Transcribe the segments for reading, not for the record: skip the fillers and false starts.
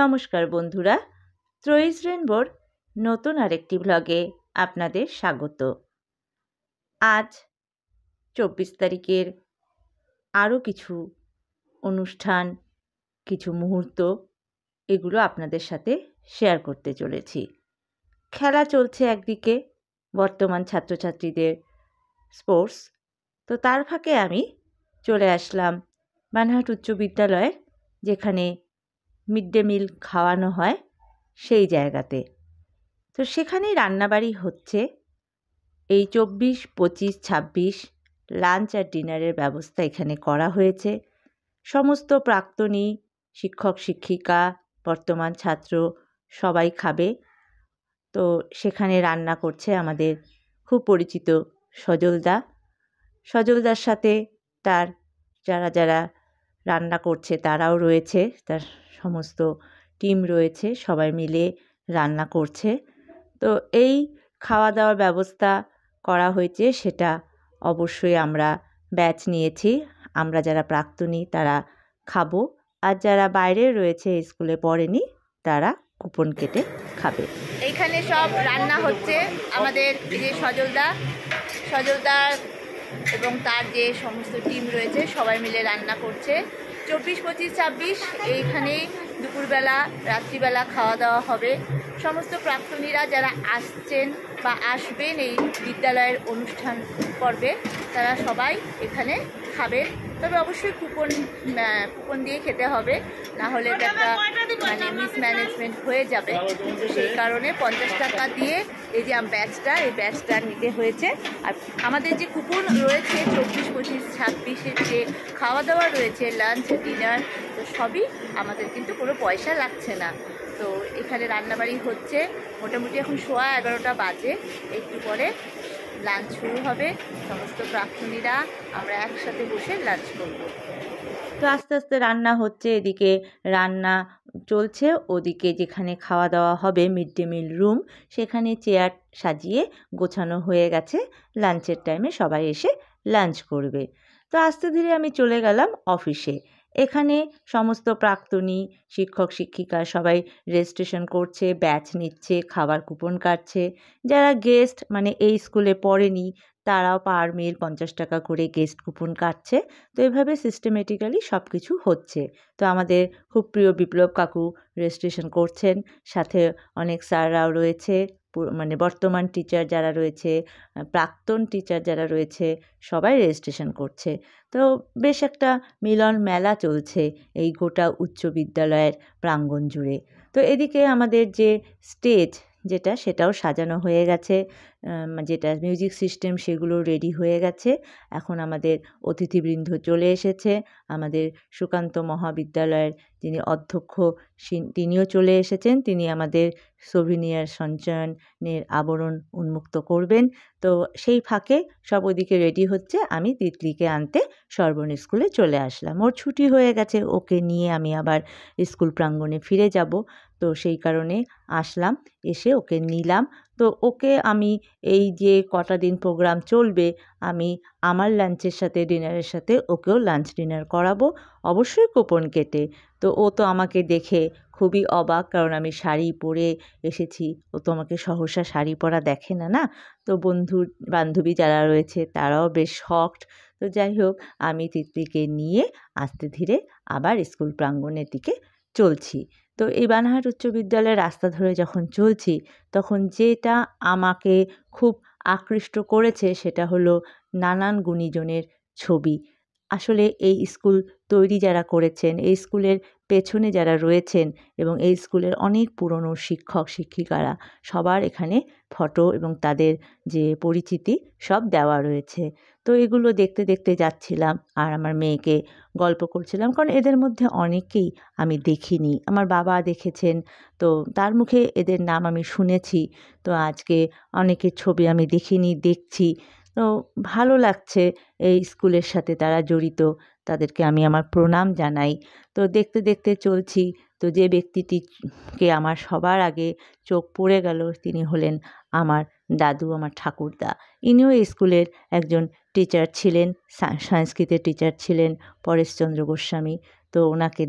নমস্কার বন্ধুরা, ত্রয়ীস রেনবোর নতুন আরেকটি ব্লগে আপনাদের স্বাগত। আজ 24 তারিখের আরও কিছু অনুষ্ঠান, কিছু মুহূর্ত এগুলো আপনাদের সাথে শেয়ার করতে চলেছি। খেলা চলছে একদিকে, বর্তমান ছাত্রছাত্রীদের স্পোর্টস, তো তার ফাঁকে আমি চলে আসলাম বানহাট উচ্চ বিদ্যালয়ের, যেখানে মিড ডে মিল খাওয়ানো হয় সেই জায়গাতে। তো সেখানেই রান্নাবাড়ি হচ্ছে। এই 24, 25, 26 লাঞ্চ আর ডিনারের ব্যবস্থা এখানে করা হয়েছে। সমস্ত প্রাক্তনী, শিক্ষক শিক্ষিকা, বর্তমান ছাত্র সবাই খাবে। তো সেখানে রান্না করছে আমাদের খুব পরিচিত সজলদার সাথে তার যারা রান্না করছে তারাও রয়েছে, তার সমস্ত টিম রয়েছে, সবাই মিলে রান্না করছে। তো এই খাওয়া দাওয়ার ব্যবস্থা করা হয়েছে, সেটা অবশ্যই আমরা ব্যাচ নিয়েছি। আমরা যারা প্রাক্তনী তারা খাবো, আর যারা বাইরে রয়েছে, স্কুলে পড়েনি, তারা কুপন কেটে খাবে। এইখানে সব রান্না হচ্ছে। আমাদের যে সজলদার এবং তার যে সমস্ত টিম রয়েছে সবাই মিলে রান্না করছে। 24, 25, 26 এইখানেই দুপুরবেলা রাত্রিবেলা খাওয়া দাওয়া হবে। সমস্ত প্রাক্তনীরা যারা আসছেন বা আসবেন এই বিদ্যালয়ের অনুষ্ঠান পর্বে, তারা সবাই এখানে খাবেন। তবে অবশ্যই কুপন দিয়ে খেতে হবে, না হলে এটা একটা মিসম্যানেজমেন্ট হয়ে যাবে। তো সেই কারণে 50 টাকা দিয়ে এই যে এই ব্যাচটা নিতে হয়েছে। আর আমাদের যে কুপন রয়েছে 24, 25, 26 যে খাওয়া দাওয়া রয়েছে, লাঞ্চ ডিনার, তো সবই আমাদের কিন্তু কোনো পয়সা লাগছে না। তো এখানে রান্নাবাড়ি হচ্ছে। মোটামুটি এখন 11:15 বাজে, একটু পরে লাঞ্চ শুরু হবে। সমস্ত প্রাক্তনীরা আমরা একসাথে বসে লাঞ্চ করব। তো আস্তে আস্তে রান্না হচ্ছে, এদিকে রান্না চলছে, ওদিকে যেখানে খাওয়া দাওয়া হবে মিড ডে মিল রুম, সেখানে চেয়ার সাজিয়ে গোছানো হয়ে গেছে। লাঞ্চের টাইমে সবাই এসে লাঞ্চ করবে। তো আস্তে ধীরে আমি চলে গেলাম অফিসে। এখানে সমস্ত প্রাক্তনী, শিক্ষক শিক্ষিকা সবাই রেজিস্ট্রেশন করছে, ব্যাচ নিচ্ছে, খাবার কুপন কাটছে। যারা গেস্ট, মানে এই স্কুলে পড়েনি, তারাও পার মিল 50 টাকা করে গেস্ট কুপন কাটছে। তো এভাবে সিস্টেমেটিক্যালি সব কিছু হচ্ছে। তো আমাদের খুব প্রিয় বিপ্লব কাকু রেজিস্ট্রেশন করছেন, সাথে অনেক স্যাররাও রয়েছে, মানে বর্তমান টিচার যারা রয়েছে, প্রাক্তন টিচার যারা রয়েছে, সবাই রেজিস্ট্রেশন করছে। তো বেশ একটা মিলন মেলা চলছে এই গোটা উচ্চ বিদ্যালয়ের প্রাঙ্গণ জুড়ে। তো এদিকে আমাদের যে স্টেজ সেটাও সাজানো হয়ে গেছে, যেটা মিউজিক সিস্টেম সেগুলো রেডি হয়ে গেছে। এখন আমাদের অতিথিবৃন্দ চলে এসেছে। আমাদের সুকান্ত মহাবিদ্যালয়ের যিনি অধ্যক্ষ, তিনিও চলে এসেছেন। তিনি আমাদের সোভিনিয়ার সঞ্চয়নের আবরণ উন্মুক্ত করবেন। তো সেই ফাঁকে সব ওদিকে রেডি হচ্ছে। আমি তিতলিকে আনতে সর্বণ স্কুলে চলে আসলাম। ওর ছুটি হয়ে গেছে, ওকে নিয়ে আমি আবার স্কুল প্রাঙ্গণে ফিরে যাব। তো সেই কারণে আসলাম, এসে ওকে নিলাম। তো ওকে আমি এই যে কটা দিন প্রোগ্রাম চলবে, আমি আমার লাঞ্চের সাথে ডিনারের সাথে ওকেও লাঞ্চ ডিনার করাবো, অবশ্যই কুপন কেটে। তো ও তো আমাকে দেখে খুবই অবাক, কারণ আমি শাড়ি পরে এসেছি। ও তো আমাকে সহসা শাড়ি পরা দেখে না। তো বন্ধু বান্ধবী যারা রয়েছে তারাও বেশ শকড। তো যাই হোক, আমি তিতলিকে নিয়ে আস্তে ধীরে আবার স্কুল প্রাঙ্গণের দিকে চলছি। তো এই বানহাট উচ্চ বিদ্যালয়ের রাস্তা ধরে যখন চলছি, তখন যেটা আমাকে খুব আকৃষ্ট করেছে সেটা হলো নানান গুণীজনের ছবি। আসলে এই স্কুল তৈরি যারা করেছেন, এই স্কুলের পেছনে যারা রয়েছেন, এবং এই স্কুলের অনেক পুরনো শিক্ষক শিক্ষিকারা সবার এখানে ফটো এবং তাদের যে পরিচিতি সব দেওয়া রয়েছে। তো এগুলো দেখতে দেখতে যাচ্ছিলাম, আর আমার মেয়েকে গল্প করছিলাম, কারণ এদের মধ্যে অনেকেই আমি দেখিনি। আমার বাবা দেখেছেন, তো তার মুখে এদের নাম আমি শুনেছি। তো আজকে অনেকের ছবি আমি দেখিনি, দেখছি। তো ভালো লাগছে এই স্কুলের সাথে তারা জড়িত, তাদেরকে আমি আমার প্রণাম জানাই। তো দেখতে দেখতে চলছি। তো যে ব্যক্তিটিকে আমার সবার আগে চোখ পড়ে গেল, তিনি হলেন আমার দাদু, আমার ঠাকুরদা। ইনিও এই স্কুলের একজন টিচার ছিলেন, সংস্কৃতের টিচার ছিলেন, পরেশচন্দ্র গোস্বামী। তো ওনাকে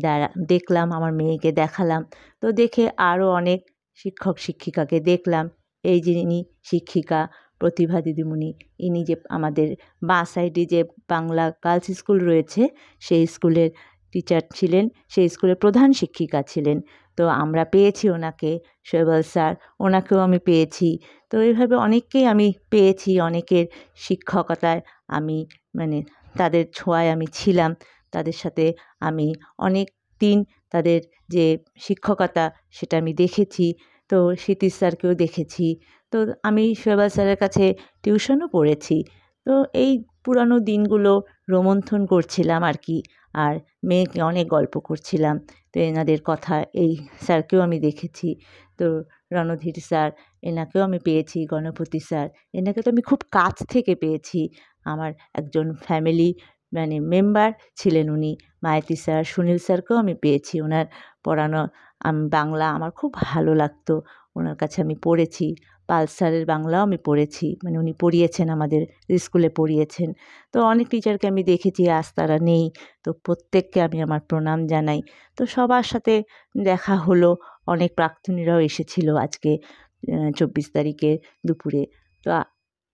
দেখলাম, আমার মেয়েকে দেখালাম। তো দেখে আরও অনেক শিক্ষক শিক্ষিকাকে দেখলাম। এই যে ইনি শিক্ষিকা প্রতিভা দিদিমণি, ইনি যে আমাদের বাঁ সাইডে যে বাংলা গার্লস স্কুল রয়েছে সেই স্কুলের টিচার ছিলেন, সেই স্কুলের প্রধান শিক্ষিকা ছিলেন। তো আমরা পেয়েছি ওনাকে, শৈবাল স্যার, ওনাকেও আমি পেয়েছি। তো এইভাবে অনেককেই আমি পেয়েছি, অনেকের শিক্ষকতায় আমি মানে তাদের ছোঁয়ায় আমি ছিলাম, তাদের সাথে আমি অনেক দিন তাদের যে শিক্ষকতা সেটা আমি দেখেছি। তো সতীশ স্যারকেও দেখেছি। তো আমি শৈবাল স্যারের কাছে টিউশনও পড়েছি। তো এই পুরানো দিনগুলো রোমন্থন করছিলাম আর কি, আর মেয়েকে অনেক গল্প করছিলাম। তো এনাদের কথা, এই স্যারকেও আমি দেখেছি। তো রণধীর স্যার, এনাকেও আমি পেয়েছি। গণপতি স্যার, এনাকে তো আমি খুব কাছ থেকে পেয়েছি। আমার একজন ফ্যামিলি মেম্বার ছিলেন উনি। মায়াতি স্যার, সুনীল স্যারকেও আমি পেয়েছি। ওনার পড়ানো বাংলা আমার খুব ভালো লাগতো, ওনার কাছে আমি পড়েছি। পাল স্যারের বাংলাও আমি পড়েছি, উনি পড়িয়েছেন, আমাদের স্কুলে পড়িয়েছেন। তো অনেক টিচারকে আমি দেখেছি, আজ তারা নেই। তো প্রত্যেককে আমি আমার প্রণাম জানাই। তো সবার সাথে দেখা হলো, অনেক প্রাক্তনীরাও এসেছিল আজকে 24 তারিখে দুপুরে। তো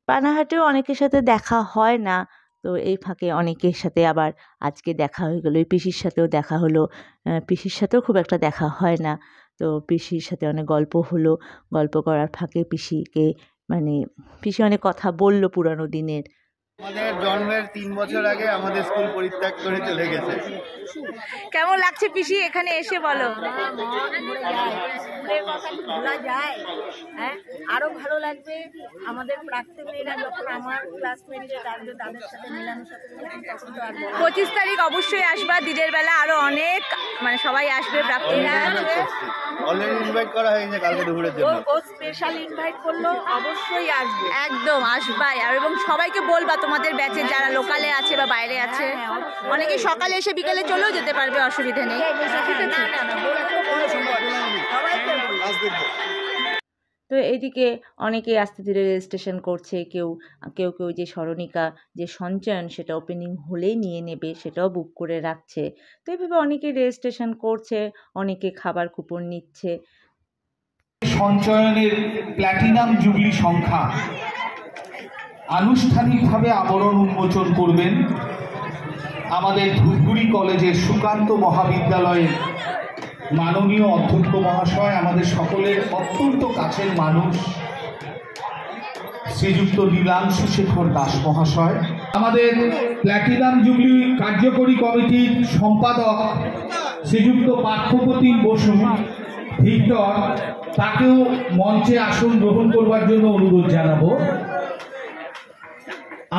পানাহাটেও অনেকের সাথে দেখা হয় না, তো এই ফাঁকে অনেকের সাথে আবার আজকে দেখা হয়ে গেলো। এই পিসির সাথেও দেখা হলো, পিসির সাথেও খুব একটা দেখা হয় না। তো পিসির সাথে অনেক গল্প হলো, গল্প করার ফাঁকে পিসিকে পিসি অনেক কথা বলল পুরানো দিনের। আমাদের জন্মের 3 বছর আগে আমাদের স্কুল পরিত্যাগ করে চলে গেছে। কেমন লাগছে পিসি এখানে এসে বলো? ভোলা যায়, হ্যাঁ, আরো ভালো লাগবে আমাদের প্রাক্তনীরা যখন আমার ক্লাসমেটে থাকবে তাদের সাথে মেলানোর সাথে তখন তো আর 25 তারিখ অবশ্যই আসবা, দিনের বেলা আরো অনেক সবাই আসবে, প্রাক্তনীরা আসবে। অলরেডি ইনভাইট করা হয়েছে কালকে দুপুরের জন্য। ও স্পেশাল ইনভাইট করলো, অবশ্যই আসবে, একদম আসবাই। আর এবং সবাইকে বলবা তোমাদের ব্যাচে যারা লোকালে আছে বা বাইরে আছে, অনেকে সকালে এসে বিকালে চলেও যেতে পারবে, অসুবিধা নেই। ঠিক আছে। তো এইদিকে অনেকে আস্তে ধীরে রেজিস্ট্রেশন করছে, কেউ কেউ কেউ যে স্মরণিকা যে সঞ্চয়ন সেটা ওপেনিং হলেই নিয়ে নেবে, সেটাও বুক করে রাখছে। তো এইভাবে অনেকে রেজিস্ট্রেশন করছে, অনেকে খাবার কুপন নিচ্ছে। সঞ্চয়নের প্ল্যাটিনাম জুবলি সংখ্যা আনুষ্ঠানিকভাবে আবরণ উন্মোচন করবেন আমাদের ধূপগুড়ি কলেজের সুকান্ত মহাবিদ্যালয়ের মাননীয় অধ্যক্ষ মহাশয়, আমাদের সকলের অত্যন্ত কাছের মানুষ শ্রীযুক্ত নীলাংশু শেখর দাস মহাশয়, আমাদের প্ল্যাটিনাম জুবলি কার্যকরী কমিটির সম্পাদক শ্রীযুক্ত পার্থপ্রতিম বসু ভিক্টর, তাকেও মঞ্চে আসন গ্রহণ করবার জন্য অনুরোধ জানাবো।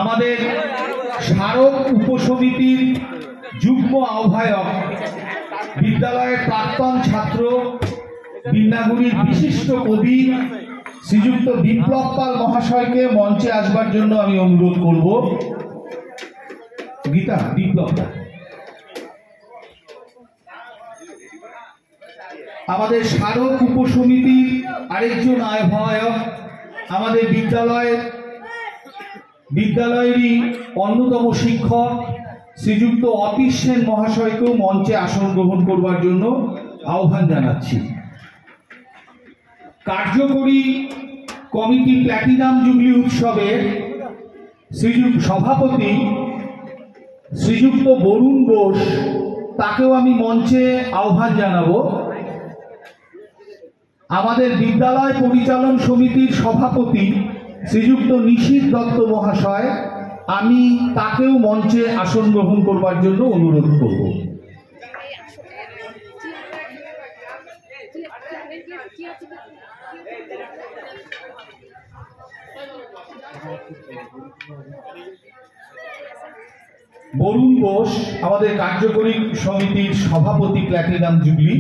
আমাদের স্মারক উপসমিতির যুগ্ম আহ্বায়ক, বিদ্যালয়ের প্রাক্তন ছাত্র, বিন্নাগুড়ির বিশিষ্ট কবি শ্রীযুক্ত বিপ্লব পাল মহাশয়কে মঞ্চে আসবার জন্য আমি অনুরোধ করব। গীতা, বিপ্লব। আমাদের স্মারক উপসমিতির আরেকজন আহ্বায়ক, আমাদের বিদ্যালয়েরই অন্যতম শিক্ষক শ্রীযুক্ত অতীশ সেন মহাশয়কেও মঞ্চে আসন গ্রহণ করবার জন্য আহ্বান জানাচ্ছি। কার্যকরী কমিটি প্ল্যাটিনাম জুবলি উৎসবের সভাপতি শ্রীযুক্ত বরুণ বোস, তাকেও আমি মঞ্চে আহ্বান জানাবো। আমাদের বিদ্যালয় পরিচালন সমিতির সভাপতি শ্রীযুক্ত নিশীথ দত্ত মহাশয়, আমি তাকেও মঞ্চে আসন গ্রহণ করবার জন্য অনুরোধ করব। বরুণ বোস আমাদের কার্যকরী সমিতির সভাপতি প্ল্যাটিনাম জুবলি,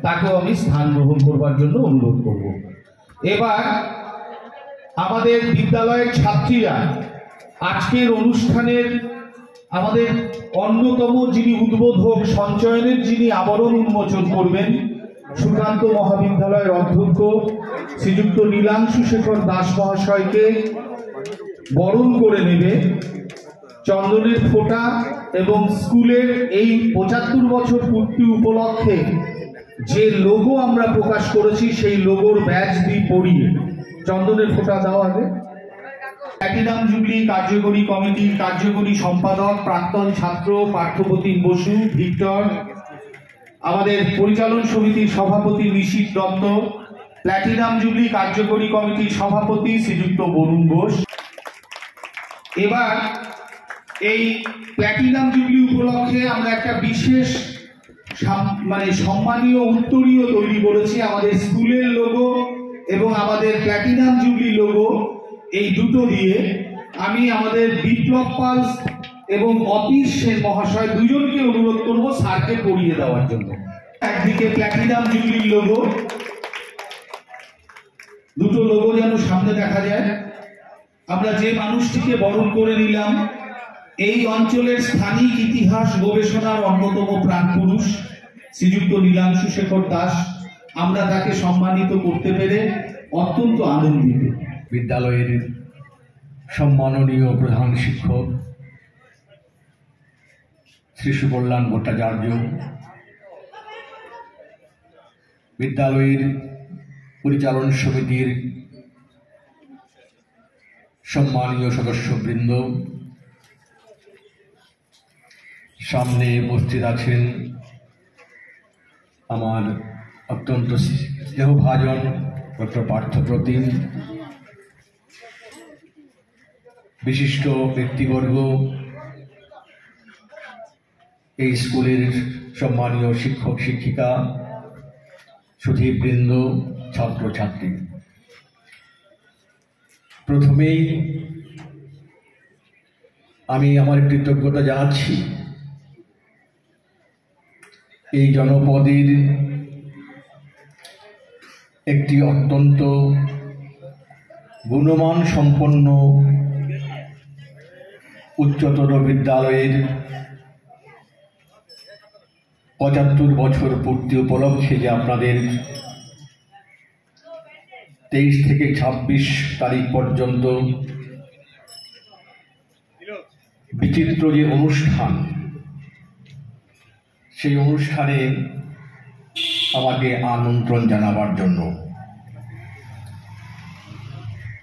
তাকেও আমি স্থান গ্রহণ করবার জন্য অনুরোধ করব। এবার আমাদের বিদ্যালয়ের ছাত্রীরা আজকের অনুষ্ঠানের আমাদের অন্যতম যিনি উদ্বোধক, সঞ্চয়নের যিনি আবরণ উন্মোচন করবেন, সুকান্ত মহাবিদ্যালয়ের অধ্যক্ষ শ্রীযুক্ত নীলাংশু শেখর দাস মহাশয়কে বরণ করে নেবে। চন্দনের ফোঁটা এবং স্কুলের এই 75 বছর পূর্তি উপলক্ষে যে লোগো আমরা প্রকাশ করেছি সেই লোগোর ব্যাজ দিয়ে পরিয়ে চন্দনের ফোঁটা দাও আগে। প্ল্যাটিনাম জুবলি কার্যকরী কমিটির কার্যকরী সম্পাদক প্রাক্তন ছাত্র পার্থপ্রতিম বসু ভিক্টর, আমাদের পরিচালন সমিতির সভাপতি নিশীথ দত্ত, প্ল্যাটিনাম জুবলি কার্যকরী কমিটির সভাপতি শ্রীযুক্ত বরুণ ঘোষ। এবার এই প্ল্যাটিনাম জুবলি উপলক্ষে আমরা একটা বিশেষ সম্মানীয় উত্তরীয় তৈরি করেছি। আমাদের স্কুলের লোগো এবং আমাদের প্ল্যাটিনাম জুবলি লোগো এই দুটো দিয়ে আমি আমাদের বিপ্লব পাল এবং অতীশ সেন মহাশয় দুজনকে অনুরোধ করব স্যারকে পড়িয়ে দেওয়ার জন্য। একদিকে প্ল্যাটিনাম জুবলির লোগো, দুটো লোগো যেন সামনে দেখা যায়। আমরা যে মানুষটিকে বরণ করে নিলাম এই অঞ্চলের স্থানিক ইতিহাস গবেষণার অন্যতম প্রাণপুরুষ শ্রীযুক্ত নীলাংশু শেখর দাস, আমরা তাকে সম্মানিত করতে পেরে অত্যন্ত আনন্দিত। বিদ্যালয়ের সম্মাননীয় প্রধান শিক্ষক শ্রী সুকল্যাণ ভট্টাচার্য, বিদ্যালয়ের পরিচালন সমিতির সম্মানীয় সদস্যবৃন্দ, সামনে উপস্থিত আছেন আমার অত্যন্ত স্নেহভাজন ডক্টর পার্থপ্রতিম, বিশিষ্ট ব্যক্তিবর্গ, এই স্কুলের সম্মানীয় শিক্ষক শিক্ষিকা, সুধীবৃন্দ, ছাত্রছাত্রী। প্রথমেই আমি আমার কৃতজ্ঞতা জানাচ্ছি এই জনপদের একটি অত্যন্ত গুণমান সম্পন্ন উচ্চতর বিদ্যালয়ের 75 বছর পূর্তি উপলক্ষে যে আপনাদের 23 থেকে 26 তারিখ পর্যন্ত বিচিত্র যে অনুষ্ঠান, সেই অনুষ্ঠানে আমাকে আমন্ত্রণ জানাবার জন্য।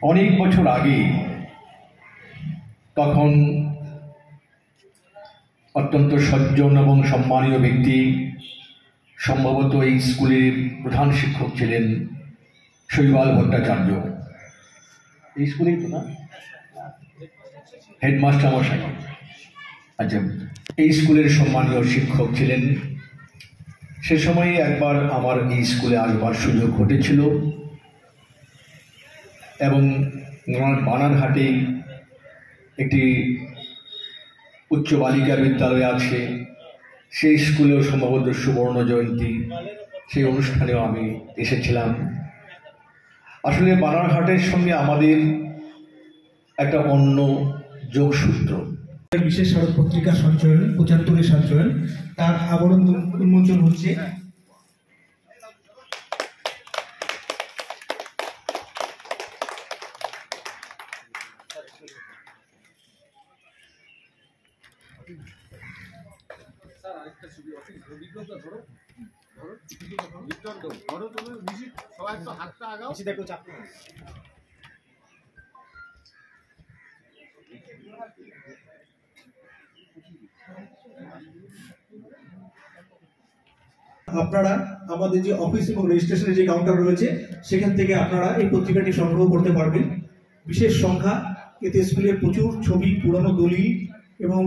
অনেক বছর আগে, তখন অত্যন্ত সজ্জন এবং সম্মানীয় ব্যক্তি, সম্ভবত এই স্কুলের প্রধান শিক্ষক ছিলেন শৈবাল ভট্টাচার্য। এই স্কুলেই তো না, হেডমাস্টার মশাই। আচ্ছা, এই স্কুলের সম্মানীয় শিক্ষক ছিলেন। সে সময়ে একবার আমার এই স্কুলে আসবার সুযোগ ঘটেছিল এবং বানারহাটে একটি উচ্চ বালিকা বিদ্যালয় আছে, সেই স্কুলেও সম্ভবত সুবর্ণ জয়ন্তী, সেই অনুষ্ঠানেও আমি এসেছিলাম। আসলে বানারহাটের সঙ্গে আমাদের একটা অন্য যোগসূত্র। বিশেষ স্মারক পত্রিকা সঞ্চয়ন 75 সঞ্চয়ন, তার আবরণ উন্মোচন হচ্ছে। আপনারা আমাদের যে অফিস এবং রেজিস্ট্রেশনের যে কাউন্টার রয়েছে সেখান থেকে আপনারা এই পত্রিকাটি সংগ্রহ করতে পারবেন। বিশেষ সংখ্যা, এতে স্কুলের প্রচুর ছবি, পুরানো দলিল এবং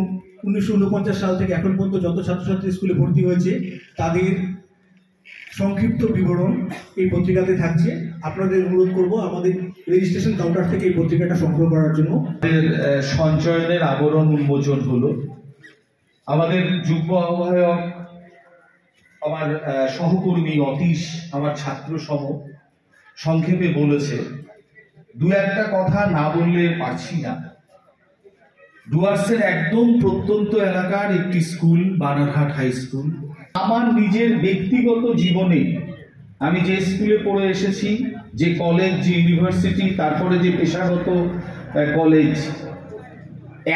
1949 সাল থেকে এখন পর্যন্ত যত ছাত্রছাত্রী স্কুলে ভর্তি হয়েছে তাদের সংক্ষিপ্ত বিবরণ এই পত্রিকাতে থাকছে। আপনাদের অনুরোধ করব আমাদের রেজিস্ট্রেশন কাউন্টার থেকে এই পত্রিকাটা সংগ্রহ করার জন্য। সঞ্চয়নের আবরণ উন্মোচন হলো। আমাদের যুগ্ম আহ্বায়ক, আমার সহকর্মী অতীশ, আমার ছাত্র সম সংক্ষেপে বলেছে। দু একটা কথা না বললে পারছি না। ডুয়ার্সের একদম প্রত্যন্ত এলাকার একটি স্কুল, বানারহাট হাই স্কুল। আমার নিজের ব্যক্তিগত জীবনে আমি যে স্কুলে পড়ে এসেছি, যে কলেজ, যে ইউনিভার্সিটি, তারপরে যে পেশাগত কলেজ,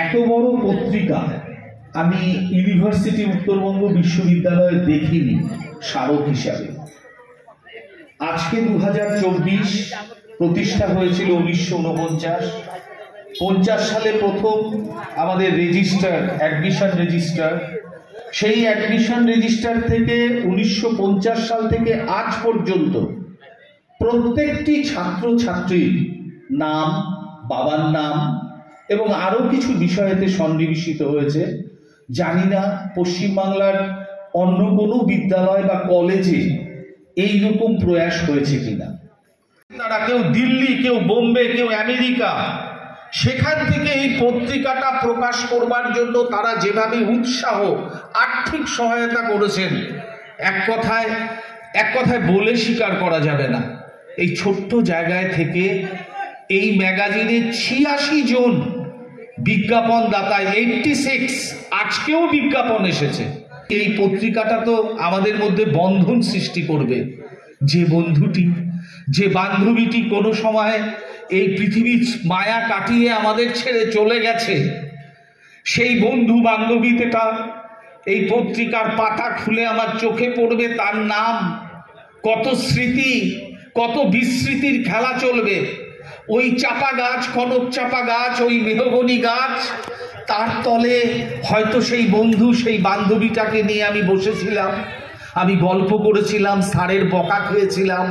এত বড় পত্রিকা আমি ইউনিভার্সিটি উত্তরবঙ্গ বিশ্ববিদ্যালয় দেখিনি স্মারক হিসাবে। আজকে 2024, প্রতিষ্ঠা হয়েছিল 1949। 50 সালে প্রথম আমাদের রেজিস্টার, অ্যাডমিশন রেজিস্টার, সেই অ্যাডমিশন রেজিস্টার থেকে 1950 সাল থেকে আজ পর্যন্ত প্রত্যেকটি ছাত্রছাত্রীর নাম, বাবার নাম এবং আরও কিছু বিষয়েতে সন্নিবেশিত হয়েছে। জানি না পশ্চিমবাংলার অন্য কোনো বিদ্যালয় বা কলেজে এই রকম প্রয়াস হয়েছে কিনা। তারা কেউ দিল্লি, কেউ বোম্বে, কেউ আমেরিকা, সেখান থেকে এই পত্রিকাটা প্রকাশ করবার জন্য তারা যেভাবে উৎসাহ, আর্থিক সহায়তা করেছেন, এক কথায় বলে স্বীকার করা যাবে না। এই ছোট্ট জায়গায় থেকে এই ম্যাগাজিনে 86 জন বিজ্ঞাপন দাতায়, 86 আজকেও বিজ্ঞাপন এসেছে। এই পত্রিকাটা তো আমাদের মধ্যে বন্ধন সৃষ্টি করবে। যে বন্ধুটি, যে বান্ধবীটি কোনো সময় এই পৃথিবীর মায়া কাটিয়ে আমাদের ছেড়ে চলে গেছে, সেই বন্ধু বান্ধবীটা এই পত্রিকার পাতা খুলে আমার চোখে পড়বে। তার নাম, কত স্মৃতি, কত বিস্মৃতির খেলা চলবে। ওই চাপা গাছ, কনক চাপা গাছ, ওই মেহগনি গাছ, তার তলে হয়তো সেই বন্ধু, সেই বান্ধবীটাকে নিয়ে আমি বসেছিলাম, আমি গল্প করেছিলাম, স্যারের বকা খেয়েছিলাম,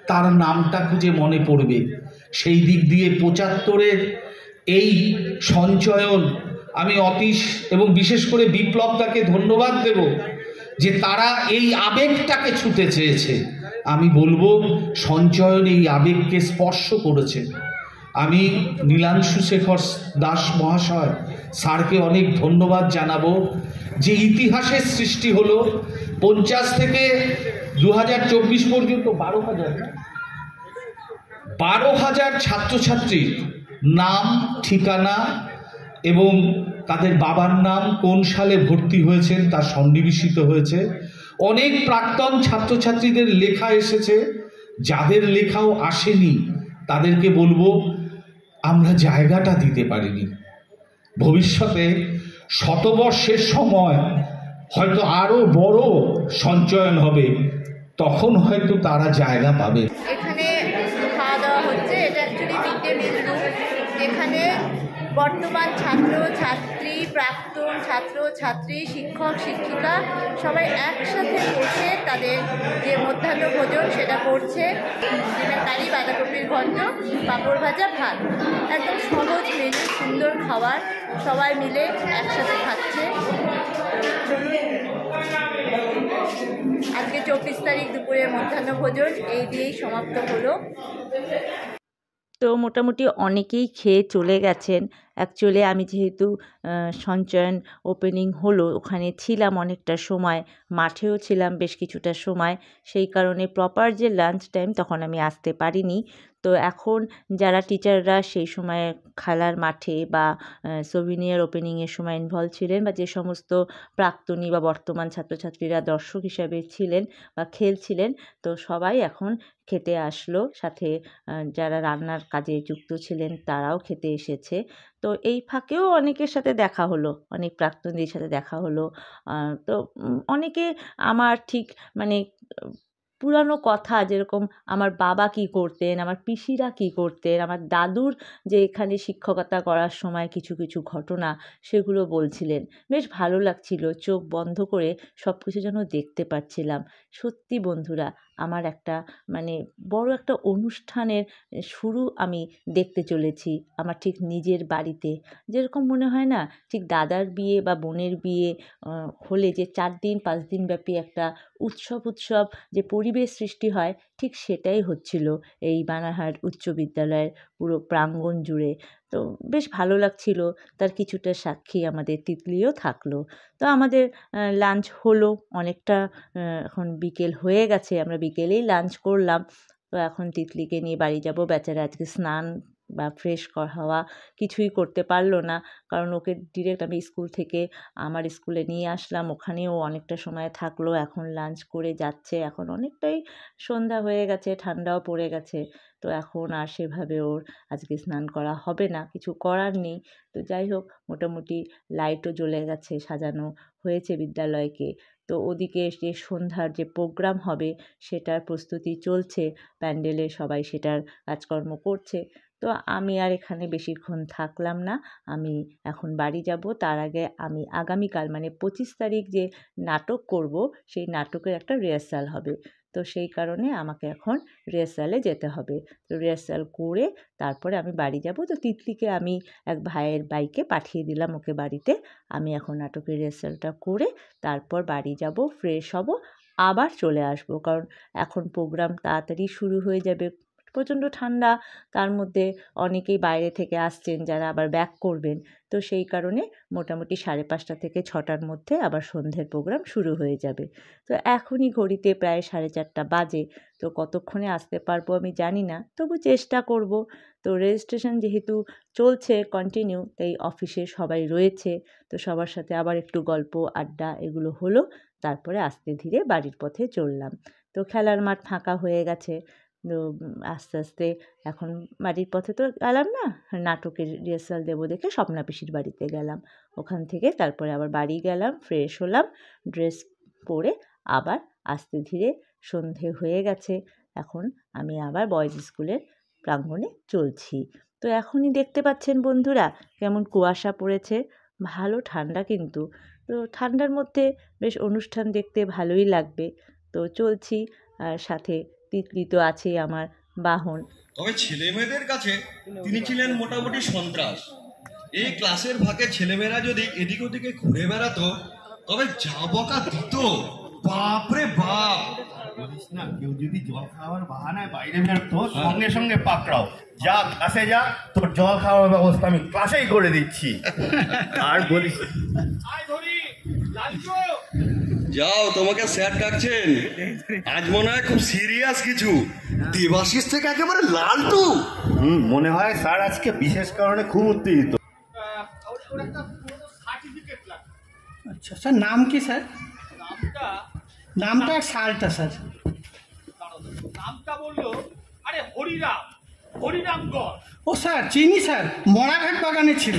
তার নামটা খুঁজে মনে পড়বে। সেই দিক দিয়ে 75-এর এই সঞ্চয়ন আমি অতীশ এবং বিশেষ করে বিপ্লবদাকে ধন্যবাদ দেব যে তারা এই আবেগটাকে ছুঁতে চেয়েছে। আমি বলবো সঞ্চয়ন এই আবেগকে স্পর্শ করেছে। আমি নীলাংশু শেখর দাস মহাশয় স্যারকে অনেক ধন্যবাদ জানাবো যে ইতিহাসের সৃষ্টি হলো। 50 থেকে 2024 পর্যন্ত 12,000 ছাত্রছাত্রীর নাম, ঠিকানা এবং তাদের বাবার নাম, কোন সালে ভর্তি হয়েছেন তা সন্নিবেশিত হয়েছে। অনেক প্রাক্তন ছাত্রছাত্রীদের লেখা এসেছে, যাদের লেখাও আসেনি তাদেরকে বলবো আমরা জায়গাটা দিতে পারিনি। ভবিষ্যতে শতবর্ষের সময় হয়তো আরো বড় সঞ্চয়ন হবে, তখন হয়তো তারা জায়গা পাবে। এখানে খাওয়া দাওয়া হচ্ছে, এটা actually mid day meal room, যেখানে বর্তমান ছাত্র ছাত্রী, প্রাক্তন ছাত্র ছাত্রী, শিক্ষক শিক্ষিকা সবাই একসাথে বসে তাদের যে মধ্যাহ্ন ভোজন সেটা করছে। ডিমের কারি, বাঁধাকপির ঘন্ট, পাঁপড় ভাজা, ভাত, একদম সহজ মেনু, সুন্দর খাবার, সবাই মিলে একসাথে খাচ্ছে। আজকে 24 তারিখ দুপুরের মধ্যাহ্ন ভোজন এই দিয়েই সমাপ্ত হলো। তো মোটামুটি অনেকেই খেয়ে চলে গেছেন। অ্যাকচুয়ালি আমি যেহেতু সঞ্চয়ন ওপেনিং হলো ওখানে ছিলাম অনেকটা সময়, মাঠেও ছিলাম বেশ কিছুটা সময়, সেই কারণে প্রপার যে লাঞ্চ টাইম তখন আমি আসতে পারিনি। তো এখন যারা টিচাররা সেই সময় খেলার মাঠে বা সোভিনিয়ার ওপেনিংয়ের সময় ইনভলভ ছিলেন, বা যে সমস্ত প্রাক্তনী বা বর্তমান ছাত্রছাত্রীরা দর্শক হিসাবে ছিলেন বা খেলছিলেন, তো সবাই এখন খেতে আসলো। সাথে যারা রান্নার কাজে যুক্ত ছিলেন তারাও খেতে এসেছে। তো এই ফাঁকেও অনেকের সাথে দেখা হলো, অনেক প্রাক্তনীদের সাথে দেখা হলো। তো অনেকে আমার ঠিক মানে পুরানো কথা, যেরকম আমার বাবা কী করতেন, আমার পিসিরা কী করতেন, আমার দাদুর যে এখানে শিক্ষকতা করার সময় কিছু কিছু ঘটনা, সেগুলো বলছিলেন। বেশ ভালো লাগছিল, চোখ বন্ধ করে সব কিছু যেন দেখতে পাচ্ছিলাম। সত্যি বন্ধুরা, আমার একটা মানে বড় একটা অনুষ্ঠানের শুরু আমি দেখতে চলেছি আমার ঠিক নিজের বাড়িতে। যেরকম মনে হয় না, ঠিক দাদার বিয়ে বা বোনের বিয়ে হলে যে 4 দিন 5 দিন ব্যাপী একটা উৎসব যে পরিবেশ সৃষ্টি হয়, ঠিক সেটাই হচ্ছিল এই বানারহাট উচ্চ বিদ্যালয়ের পুরো প্রাঙ্গণ জুড়ে। তো বেশ ভালো লাগছিল। তার কিছুটা সাক্ষী আমাদের তিতলিও থাকলো। তো আমাদের লাঞ্চ হলো অনেকটা, এখন বিকেল হয়ে গেছে, আমরা বিকেলেই লাঞ্চ করলাম। তো এখন তিতলিকে নিয়ে বাড়ি যাব। বেচারা আজকে স্নান বা ফ্রেশ হওয়া কিছুই করতে পারলো না, কারণ ওকে ডিরেক্ট আমি স্কুল থেকে আমার স্কুলে নিয়ে আসলাম, ওখানেও অনেকটা সময় থাকলো, এখন লাঞ্চ করে যাচ্ছে, এখন অনেকটাই সন্ধ্যা হয়ে গেছে, ঠান্ডাও পড়ে গেছে। তো এখন আর সেভাবে ওর আজকে স্নান করা হবে না, কিছু করার নেই। তো যাই হোক, মোটামুটি লাইটও জ্বলে গেছে, সাজানো হয়েছে বিদ্যালয়কে। তো ওদিকে যে সন্ধ্যার যে প্রোগ্রাম হবে সেটার প্রস্তুতি চলছে, প্যান্ডেলে সবাই সেটার কাজকর্ম করছে। তো আমি আর এখানে বেশিক্ষণ থাকলাম না, আমি এখন বাড়ি যাব। তার আগে আমি আগামীকাল মানে 25 তারিখ যে নাটক করব, সেই নাটকের একটা রিহার্সাল হবে। তো সেই কারণে আমাকে এখন রিহার্সালে যেতে হবে। তো রিহার্সাল করে তারপরে আমি বাড়ি যাব। তো তিতলিকে আমি এক ভাইয়ের বাইকে পাঠিয়ে দিলাম ওকে বাড়িতে। আমি এখন নাটকের রিহার্সালটা করে তারপর বাড়ি যাব, ফ্রেশ হব, আবার চলে আসব, কারণ এখন প্রোগ্রাম তাড়াতাড়ি শুরু হয়ে যাবে। প্রচণ্ড ঠান্ডা, তার মধ্যে অনেকেই বাইরে থেকে আসছেন যারা আবার ব্যাক করবেন। তো সেই কারণে মোটামুটি 5:30 থেকে 6টার মধ্যে আবার সন্ধ্যের প্রোগ্রাম শুরু হয়ে যাবে। তো এখনই ঘড়িতে প্রায় 4:30 বাজে। তো কতক্ষণে আসতে পারবো আমি জানি না, তবু চেষ্টা করব। তো রেজিস্ট্রেশন যেহেতু চলছে কন্টিনিউ, তাই অফিসে সবাই রয়েছে, তো সবার সাথে আবার একটু গল্প আড্ডা এগুলো হলো। তারপরে আস্তে ধীরে বাড়ির পথে চললাম। তো খেলার মাঠ ফাঁকা হয়ে গেছে। তো আস্তে আস্তে এখন বাড়ির পথে তো গেলাম না, নাটকের রিহার্সাল দেবো দেখে স্বপ্না পিসির বাড়িতে গেলাম। ওখান থেকে তারপরে আবার বাড়ি গেলাম, ফ্রেশ হলাম, ড্রেস পরে আবার আস্তে ধীরে সন্ধে হয়ে গেছে। এখন আমি আবার বয়েজ স্কুলের প্রাঙ্গণে চলছি। তো এখনই দেখতে পাচ্ছেন বন্ধুরা কেমন কুয়াশা পড়েছে, ভালো ঠান্ডা কিন্তু। তো ঠান্ডার মধ্যে বেশ অনুষ্ঠান দেখতে ভালোই লাগবে। তো চলছি, আর সাথে তিতলি তো আছেই আমার বাহন। তবে ছেলে মেয়েদের কাছে তিনি ছিলেন মোটামুটি সন্ত্রাস। এই ক্লাসের ফাঁকে ছেলেমেয়েরা যদি এদিক ওদিকে ঘুরে বেড়াতো তবে যা বকা দিত, বাপরে বাপ। বলিস না, কেউ যদি জল খাওয়ার বাহানায় বাইরে বেরোতো সঙ্গে সঙ্গে পাকড়াও, যা ক্লাসে যা, তোর জল খাওয়ার ব্যবস্থা আমি ক্লাসেই করে দিচ্ছি। আর বলিস যাও, তোমাকে স্যার ডাকছেন। আজ মনে হয় খুব সিরিয়াস কিছু। দেবাশিস থেকে একেবারে লালটু। মনে হয় স্যার আজকে বিশেষ কারণে খুব উত্তেজিত। আচ্ছা স্যার, নাম কি স্যার? নামটা আর সালটা স্যার। নামটা বললো, আরে হরিরাম, হরিরামগড়। ও স্যার চিনি স্যার, মরাঘাট বাগানে ছিল।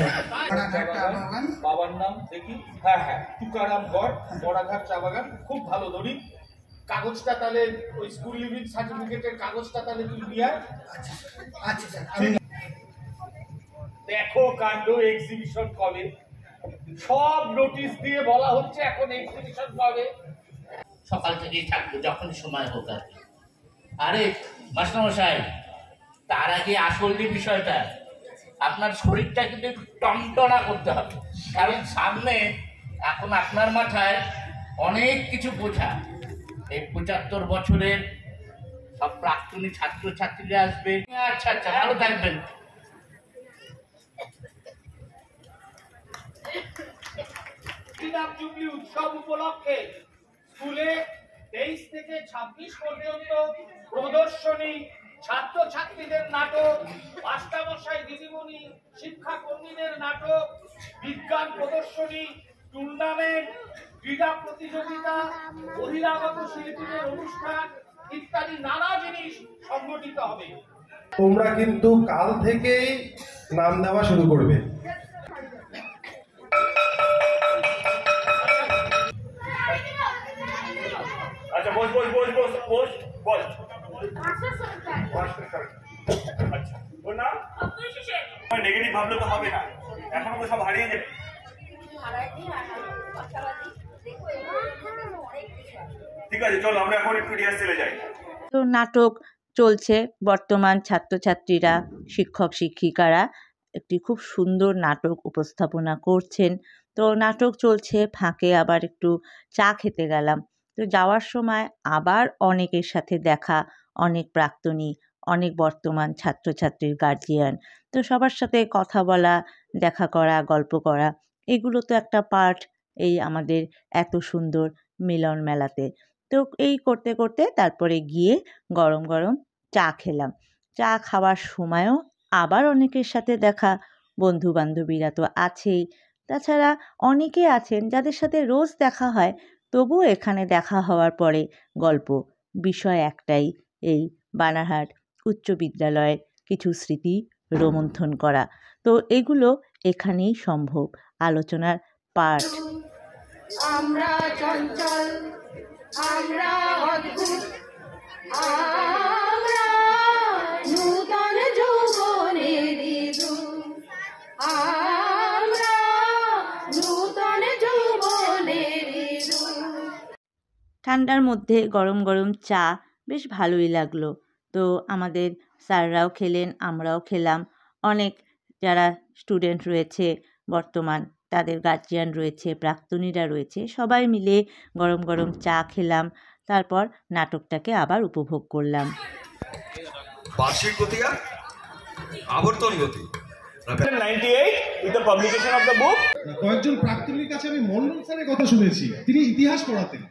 বাবার নাম দেখি, হ্যাঁ হ্যাঁ, তুকারামগড়, মরাঘাট চা বাগান। খুব ভালো ধরি। কাগজটা তাহলে ওই স্কুল লিভিং সার্টিফিকেটের কাগজটা তাহলে তুই নিয়ে আয়। আচ্ছা স্যার। দেখো কাণ্ড, এক্সিবিশন কবে? সব নোটিশ দিয়ে বলা হচ্ছে এখন এক্সিবিশন কবে। সকাল থেকেই থাকবো, যখন সময় হোক আর কি। আরে মাস্টারমশাই, তার আগে আসল যে বিষয়টা, আপনার শরীরটা কিন্তু একটু টনটনা করতে হবে, কারণ সামনে এখন আপনার মাথায় অনেক কিছু বোঝা। এই 75 বছরের সব প্রাক্তনী ছাত্রছাত্রীরা আসবে। আচ্ছা আচ্ছা, ভালো থাকবেন। জুবলি উৎসব উপলক্ষে স্কুলে 23 থেকে 26 পর্যন্ত প্রদর্শনী, ছাত্রছাত্রীদের নাটক, মাস্টারমশাই দিদিমণি শিক্ষাকর্মীদের নাটক, বিজ্ঞান প্রদর্শনী, টুর্নামেন্ট, ক্রীড়া প্রতিযোগিতা, বহিরাগত শিল্পীদের অনুষ্ঠান ইত্যাদি নানা জিনিস সংগঠিত হবে। তোমরা কিন্তু কাল থেকেই নাম দেওয়া শুরু করবে। আচ্ছা, বস বস বস বস বস বস। আচ্ছা, ওর নাম নেগেটিভ ভাবলে তো হবে না, এখনো তো সব হারিয়ে যাবে। ঠিক আছে, চলো আমরা এখন একটু রিহার্সেলে যাই। তো নাটক চলছে, বর্তমান ছাত্রছাত্রীরা, শিক্ষক শিক্ষিকারা একটি খুব সুন্দর নাটক উপস্থাপনা করছেন। তো নাটক চলছে, ফাঁকে আবার একটু চা খেতে গেলাম। তো যাওয়ার সময় আবার অনেকের সাথে দেখা, অনেক প্রাক্তনী, অনেক বর্তমান ছাত্রছাত্রীর গার্জিয়ান। তো সবার সাথে কথা বলা, দেখা করা, গল্প করা, এগুলো তো একটা পার্ট এই আমাদের এত সুন্দর মিলন মেলাতে। তো এই করতে করতে তারপরে গিয়ে গরম গরম চা খেলাম। চা খাওয়ার সময়ও আবার অনেকের সাথে দেখা, বন্ধু বান্ধবীরা তো আছেই, তাছাড়া অনেকে আছেন যাদের সাথে রোজ দেখা হয়, তবুও এখানে দেখা হওয়ার পরে গল্প, বিষয় একটাই, এই বানারহাট উচ্চ বিদ্যালয়ের কিছু স্মৃতি রোমন্থন করা। তো এগুলো এখানেই সম্ভব, আলোচনার পাঠ। আমরা চঞ্চল, আমরা অদ্ভুত, আমরা নূতন যৌবনের দূত, আমরা নূতন যৌবনের দূত। ঠান্ডার মধ্যে গরম গরম চা বেশ ভালোই লাগলো। তো আমাদের স্যাররাও খেলেন, আমরাও খেলাম, অনেক যারা স্টুডেন্ট রয়েছে বর্তমান, তাদের গার্জিয়ান রয়েছে, প্রাক্তনীরা রয়েছে, সবাই মিলে গরম গরম চা খেলাম। তারপর নাটকটাকে আবার উপভোগ করলাম। বার্ষিক গতি আর আবর্তন গতি। 98 with the publication of the book. কয়েকজন প্রাক্তনীর কাছে আমি মন্ডল স্যারের কথা শুনেছি, তিনি ইতিহাস পড়াতেন।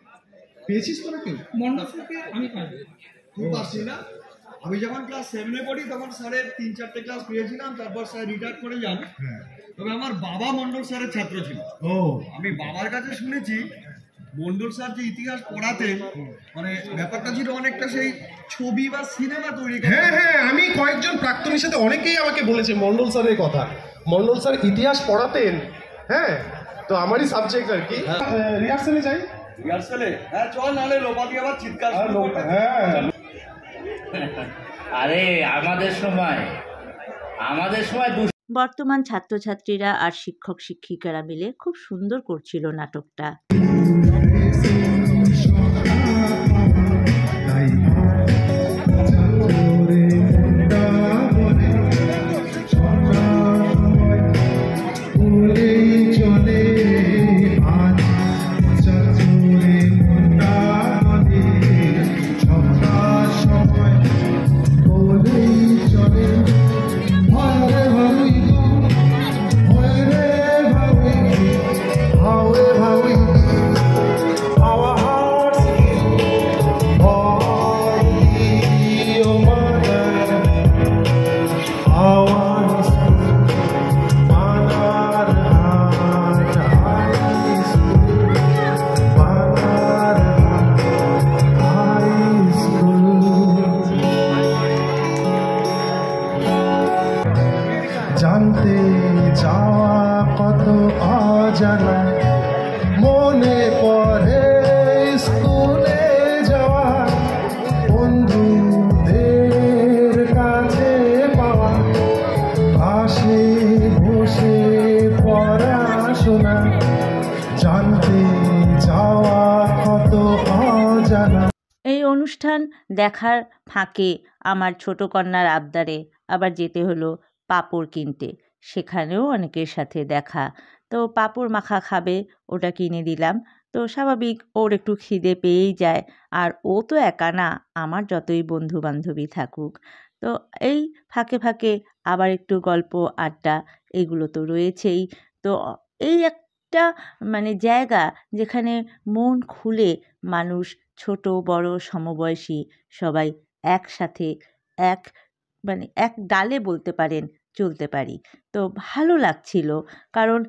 পেয়েছিস তোরা কেউ? মন্ডল স্যারকে আমি পাই, তুই পারছি না? আমি যখন ক্লাস 7-এ পড়ি তখন স্যারের 3-4টে ক্লাস পেয়েছিলাম, তারপর স্যার রিটায়ার করে যান। তবে আমার বাবা মন্ডল স্যারের ছাত্র ছিল। আমি বাবার কাছে শুনেছি মন্ডল স্যার যে ইতিহাস পড়াতেন, মানে ব্যাপারটা ছিল অনেকটা সেই ছবি বা সিনেমা তৈরি করা। হ্যাঁ, আমি কয়েকজন প্রাক্তনীর সাথে অনেকেই আমাকে বলেছে মন্ডল স্যারের কথা। মন্ডল স্যার ইতিহাস পড়াতেন, হ্যাঁ, তো আমারই সাবজেক্ট আর কি। রিহার্সালে যাই? রিহার্সালে? হ্যাঁ চল, নাহলে লোপা দিয়ে আবার চিৎকার শুরু করবে। হ্যাঁ, আরে আমাদের সময় বর্তমান ছাত্রছাত্রীরা আর শিক্ষক শিক্ষিকারা মিলে খুব সুন্দর করছিল নাটকটা। জানতে যাওয়া কত অজানা, মনে পড়ে স্কুলে যাওয়া, বন্ধুদের কাছে পাওয়া, পাশে বসে পড়াশোনা, জানতে যাওয়া কত অজানা। এই অনুষ্ঠান দেখার ফাঁকে আমার ছোট কন্যার আবদারে আবার যেতে হলো পাঁপড় কিনতে, সেখানেও অনেকের সাথে দেখা। তো পাঁপড় মাখা খাবে, ওটা কিনে দিলাম। তো স্বাভাবিক ওর একটু খিদে পেয়েই যায়, আর ও তো একা না, আমার যতই বন্ধু বান্ধবী থাকুক। তো এই ফাঁকে ফাঁকে আবার একটু গল্প আড্ডা এগুলো তো রয়েছেই। তো এই একটা মানে জায়গা যেখানে মন খুলে মানুষ ছোট বড় সমবয়সী সবাই একসাথে এক ডালে বলতে পারেন চলতে পারি। তো ভালো লাগছিল, কারণ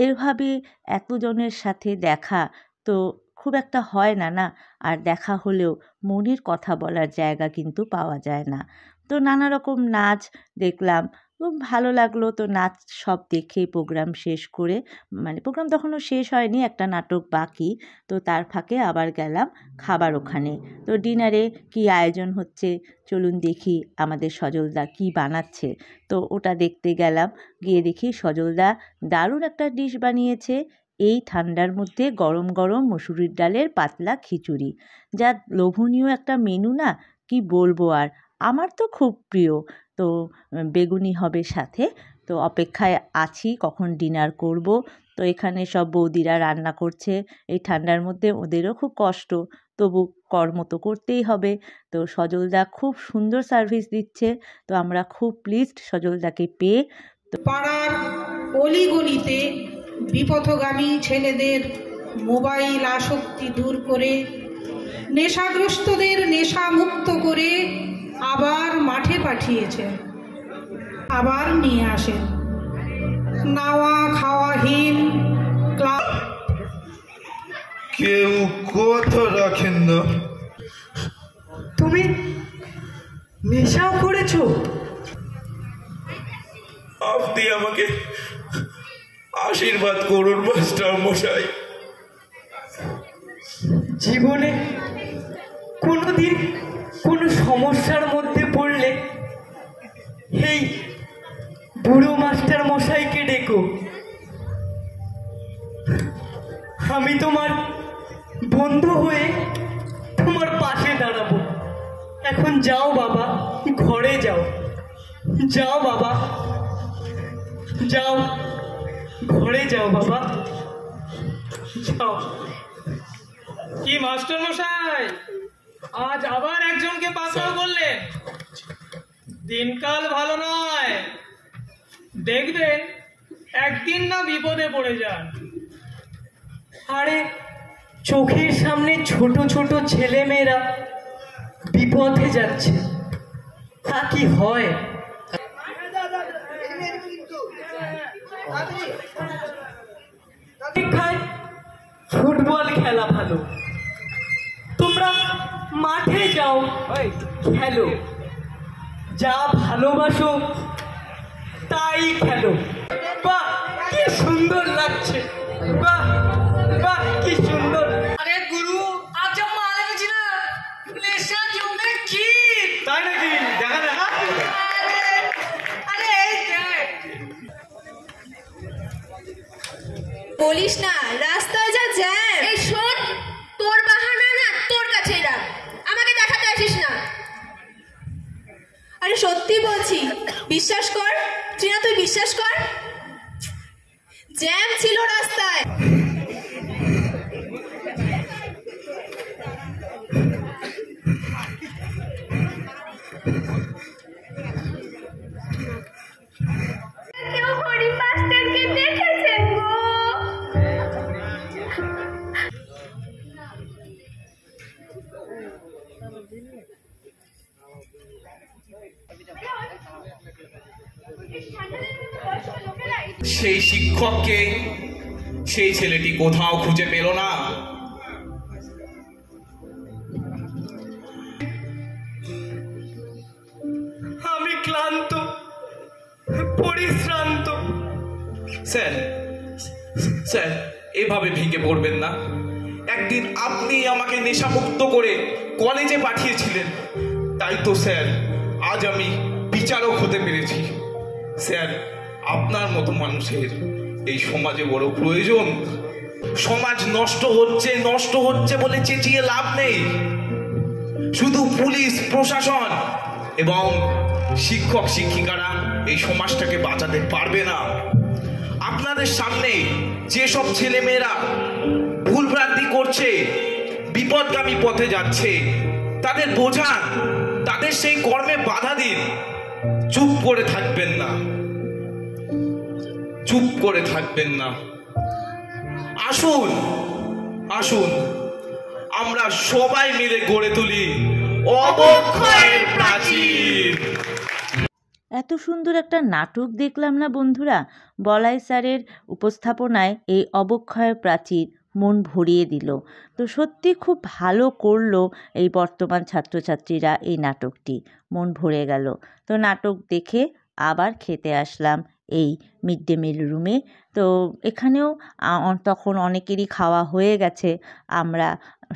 এভাবে এতজনের সাথে দেখা তো খুব একটা হয় না, আর দেখা হলেও মনের কথা বলার জায়গা কিন্তু পাওয়া যায় না। তো নানা রকম নাচ দেখলাম, খুব ভালো লাগলো। তো নাচ সব দেখে প্রোগ্রাম শেষ করে, মানে প্রোগ্রাম তখনও শেষ হয়নি, একটা নাটক বাকি। তো তার ফাঁকে আবার গেলাম খাবার ওখানে। তো ডিনারে কি আয়োজন হচ্ছে চলুন দেখি, আমাদের সজলদা কি বানাচ্ছে। তো ওটা দেখতে গেলাম, গিয়ে দেখি সজলদা দারুণ একটা ডিশ বানিয়েছে। এই ঠান্ডার মধ্যে গরম গরম মসুরির ডালের পাতলা খিচুড়ি, যা লোভনীয় একটা মেনু না, কি বলবো আর, আমার তো খুব প্রিয়। তো বেগুনি হবে সাথে। তো অপেক্ষায় আছি কখন ডিনার করব। তো এখানে সব বৌদিরা রান্না করছে এই ঠান্ডার মধ্যে, ওদেরও খুব কষ্ট, তবু কর্ম তো করতেই হবে। তো সজলদা খুব সুন্দর সার্ভিস দিচ্ছে, তো আমরা খুব প্লিজড সজলদাকে পেয়ে। পাড়ার অলিগলিতে বিপথগামী ছেলেদের মোবাইল আসক্তি দূর করে, নেশাগ্রস্তদের নেশামুক্ত করে আবার মাঠে পাঠিয়েছে। আবার নিয়ে আসেন। নাওয়া খাওয়াহীন ক্লাস। কেউ কথা রাখেন না। তুমি নেশাও করেছো? আপনি আমাকে আশীর্বাদ করুন মাস্টার মশাই। জীবনে কোনোদিন কোনো সমস্যার মধ্যে পড়লে এই বুড়ো মাস্টার মশাইকে ডেকো। আমি তোমার বন্ধু হয়ে তোমার পাশে দাঁড়াবো। এখন যাও বাবা, ঘরে যাও। যাও বাবা, যাও, ঘরে যাও বাবা, যাও। কি মাস্টার মশাই, আজ আবার একজনকে পাকড়াও করলেন? দিনকাল ভালো নয়, দেখবেন একদিন না বিপদে পড়ে যান। আরে চোখের সামনে ছোট ছোট ছেলে মেয়েরা বিপথে যাচ্ছে, তা কি হয়? ফুটবল খেলা ভালো, তোমরা মাঠে যাও, খেলো, যা ভালোবাসো তাই খেলো। বাহ, কি সুন্দর লাগছে! বাহ বাহ, কি সুন্দর! আরে গুরু, আজ মারা গেছি না, নেশা জমে কি? তাই নাকি? দেখা দেখা। আরে এই দেখ, বলিস না রাস্তায় যা জ্যাম। এই শোন, তোর বাহানা না তোর কাছেই রাখ, আমাকে দেখাতে আসিস না। আরে সত্যি বলছি, বিশ্বাস কর ট্রিনা, তুই বিশ্বাস কর, জ্যাম ছিল রাস্তায়। কেউ হরিণ মাস্টারকে দেখেছেন গো? সেই শিক্ষককে সেই ছেলেটি কোথাও খুঁজে পেল না। আমি ক্লান্ত, পরিশ্রান্ত। স্যার, স্যার, এভাবে ভেঙে পড়বেন না। একদিন আপনি আমাকে নেশামুক্ত করে কলেজে পাঠিয়েছিলেন, তাই তো স্যার আজ আমি বিচারক হতে পেরেছি। স্যার, আপনার মতো মানুষের এই সমাজে বড় প্রয়োজন। সমাজ নষ্ট হচ্ছে বলে চেঁচিয়ে লাভ নেই। শুধু পুলিশ প্রশাসন এবং শিক্ষক শিক্ষিকারা এই সমাজটাকে বাঁচাতে পারবে না। আপনাদের সামনে যেসব ছেলেমেয়েরা ভুলভ্রান্তি করছে, বিপদগামী পথে যাচ্ছে, তাদের বোঝান, তাদের সেই কর্মে বাধা দিন। চুপ করে থাকবেন না, চুপ করে থাকবেন না। আসুন, আসুন, আমরা সবাই মিলে গড়ে তুলি অবক্ষয়ের প্রাচীর। এত সুন্দর একটা নাটক দেখলাম না বন্ধুরা। বলাই স্যারের উপস্থাপনায় এই অবক্ষয়ের প্রাচীর মন ভরিয়ে দিল। তো সত্যি খুব ভালো করলো এই বর্তমান ছাত্রছাত্রীরা এই নাটকটি, মন ভরে গেল। তো নাটক দেখে আবার খেতে আসলাম এই মিড ডে মিল রুমে। তো এখানেও তখন অনেকেরই খাওয়া হয়ে গেছে, আমরা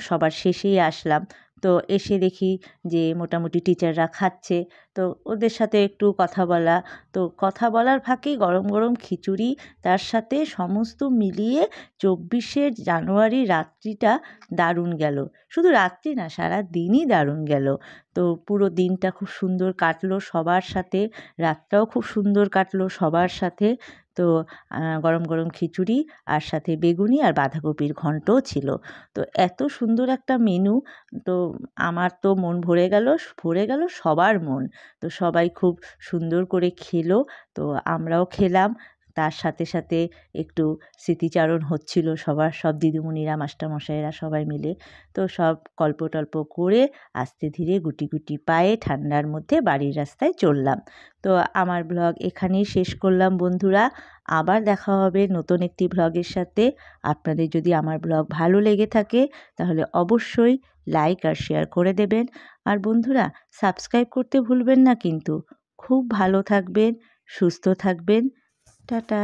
সবার শেষেই আসলাম। তো এসে দেখি যে মোটামুটি টিচাররা খাচ্ছে, তো ওদের সাথে একটু কথা বলা। তো কথা বলার ফাঁকে গরম গরম খিচুড়ি, তার সাথে সমস্ত মিলিয়ে 24শে জানুয়ারি রাত্রিটা দারুণ গেল। শুধু রাত্রি না, সারা দিনই দারুণ গেল। তো পুরো দিনটা খুব সুন্দর কাটলো সবার সাথে, রাতটাও খুব সুন্দর কাটলো সবার সাথে। তো গরম গরম খিচুড়ি আর সাথে বেগুনি আর বাঁধাকপির ঘন্টও ছিল। তো এত সুন্দর একটা মেনু, তো আমার তো মন ভরে গেল সবার মন। তো সবাই খুব সুন্দর করে খেলো, তো আমরাও খেলাম। তার সাথে সাথে একটু স্মৃতিচারণ হচ্ছিল সব দিদিমণিরা মাস্টারমশাইরা সবাই মিলে। তো সব গল্প টল্প করে আস্তে ধীরে গুটি গুটি পায়ে ঠান্ডার মধ্যে বাড়ির রাস্তায় চললাম। তো আমার ব্লগ এখানেই শেষ করলাম বন্ধুরা। আবার দেখা হবে নতুন একটি ব্লগের সাথে। আপনাদের যদি আমার ব্লগ ভালো লেগে থাকে তাহলে অবশ্যই লাইক আর শেয়ার করে দেবেন। আর বন্ধুরা সাবস্ক্রাইব করতে ভুলবেন না কিন্তু। খুব ভালো থাকবেন, সুস্থ থাকবেন। টাটা।